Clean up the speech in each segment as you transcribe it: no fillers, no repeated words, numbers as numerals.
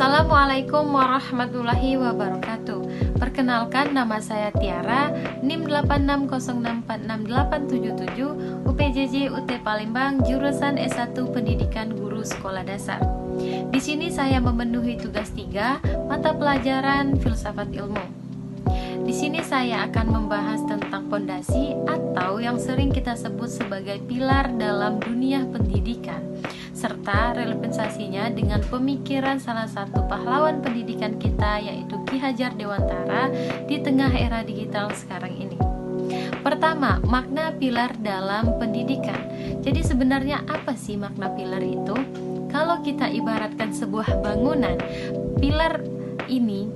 Assalamualaikum warahmatullahi wabarakatuh. Perkenalkan, nama saya Tiara, NIM 8606466877, UPJJ UT Palembang, jurusan S1 Pendidikan Guru Sekolah Dasar. Di sini saya memenuhi tugas 3, mata pelajaran filsafat ilmu. Di sini saya akan membahas tentang pondasi atau yang sering kita sebut sebagai pilar dalam dunia pendidikan, serta relevansinya dengan pemikiran salah satu pahlawan pendidikan kita, yaitu Ki Hajar Dewantara di tengah era digital sekarang ini. Pertama, makna pilar dalam pendidikan. Jadi sebenarnya apa sih makna pilar itu? Kalau kita ibaratkan sebuah bangunan, pilar ini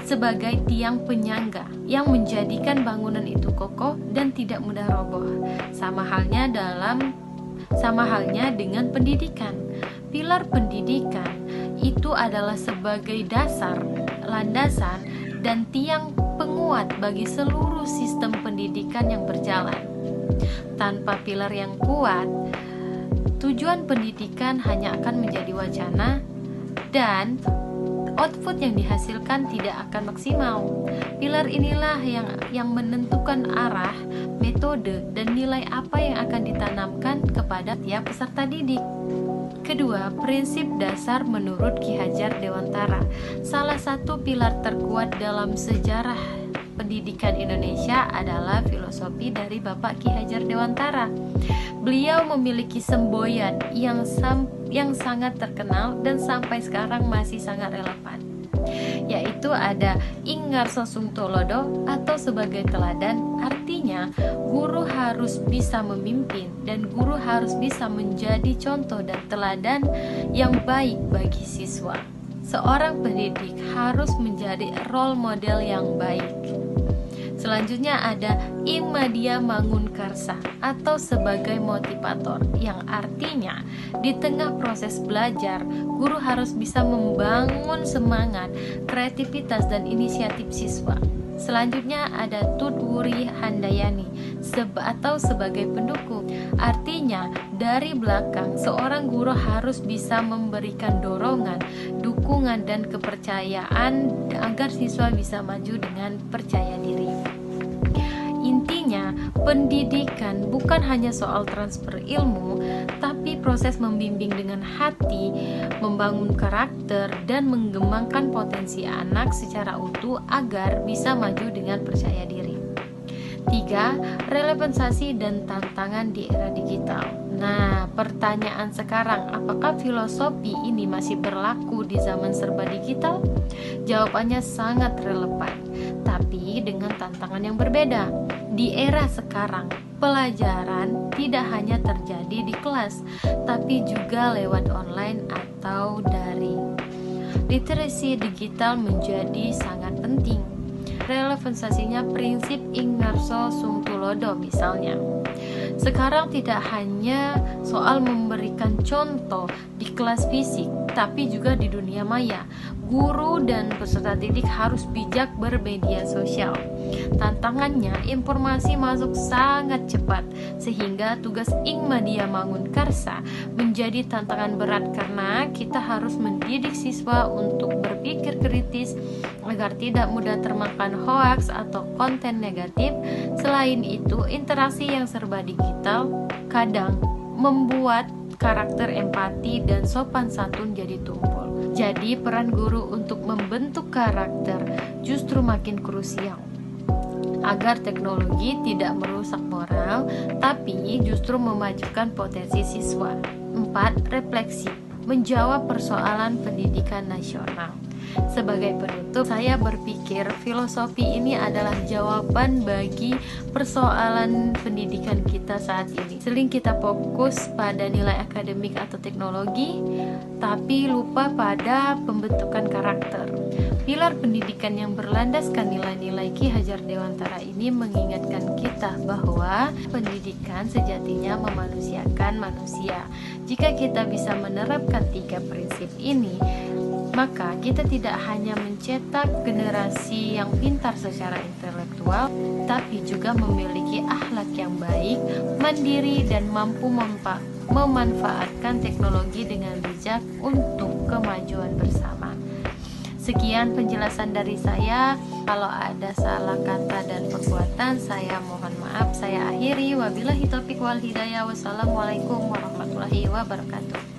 sebagai tiang penyangga yang menjadikan bangunan itu kokoh dan tidak mudah roboh. Sama halnya dengan pendidikan. Pilar pendidikan itu adalah sebagai dasar, landasan, dan tiang penguat bagi seluruh sistem pendidikan yang berjalan. Tanpa pilar yang kuat, tujuan pendidikan hanya akan menjadi wacana dan output yang dihasilkan tidak akan maksimal. Pilar inilah yang menentukan arah, metode, dan nilai apa yang akan ditanamkan kepada tiap peserta didik. Kedua, prinsip dasar menurut Ki Hajar Dewantara. Salah satu pilar terkuat dalam sejarah pendidikan Indonesia adalah filosofi dari Bapak Ki Hajar Dewantara. Beliau memiliki semboyan yang sangat terkenal dan sampai sekarang masih sangat relevan, yaitu ada Ing Ngarso Sung Tulodo atau sebagai teladan. Artinya, guru harus bisa memimpin dan guru harus bisa menjadi contoh dan teladan yang baik bagi siswa. Seorang pendidik harus menjadi role model yang baik. Selanjutnya ada Ing Madya Mangunkarsa atau sebagai motivator, yang artinya di tengah proses belajar, guru harus bisa membangun semangat, kreativitas, dan inisiatif siswa. Selanjutnya ada Tut Wuri Handayani atau sebagai pendukung. Artinya dari belakang seorang guru harus bisa memberikan dorongan, dukungan, dan kepercayaan agar siswa bisa maju dengan percaya diri. Intinya, pendidikan bukan hanya soal transfer ilmu, tapi proses membimbing dengan hati, membangun karakter, dan mengembangkan potensi anak secara utuh agar bisa maju dengan percaya diri. 3. Relevansi dan tantangan di era digital. Nah, pertanyaan sekarang, apakah filosofi ini masih berlaku di zaman serba digital? Jawabannya sangat relevan, tapi dengan tantangan yang berbeda. Di era sekarang, pelajaran tidak hanya terjadi di kelas, tapi juga lewat online atau daring. Literasi digital menjadi sangat penting. Relevansinya prinsip Ing Ngarso Sung Tulodo misalnya. Sekarang tidak hanya soal memberikan contoh di kelas fisik, tapi juga di dunia maya. Guru dan peserta didik harus bijak bermedia sosial. Tantangannya, informasi masuk sangat cepat, sehingga tugas Ing Madya Mangunkarsa menjadi tantangan berat karena kita harus mendidik siswa untuk berpikir kritis agar tidak mudah termakan hoaks atau konten negatif. Selain itu, interaksi yang serba digital kadang membuat karakter empati dan sopan santun jadi tumpul. Jadi peran guru untuk membentuk karakter justru makin krusial agar teknologi tidak merusak moral, tapi justru memajukan potensi siswa. 4. Refleksi, menjawab persoalan pendidikan nasional. Sebagai penutup, saya berpikir filosofi ini adalah jawaban bagi persoalan pendidikan kita saat ini. Sering kita fokus pada nilai akademik atau teknologi, tapi lupa pada pembentukan karakter. Pilar pendidikan yang berlandaskan nilai-nilai Ki Hajar Dewantara ini mengingatkan kita bahwa pendidikan sejatinya memanusiakan manusia. Jika kita bisa menerapkan 3 prinsip ini, maka kita tidak hanya mencetak generasi yang pintar secara intelektual, tapi juga memiliki akhlak yang baik, mandiri, dan mampu memanfaatkan teknologi dengan bijak untuk kemajuan bersama. Sekian penjelasan dari saya. Kalau ada salah kata dan perbuatan, saya mohon maaf. Saya akhiri. Wabillahi taufiq wal hidayah. Wassalamualaikum warahmatullahi wabarakatuh.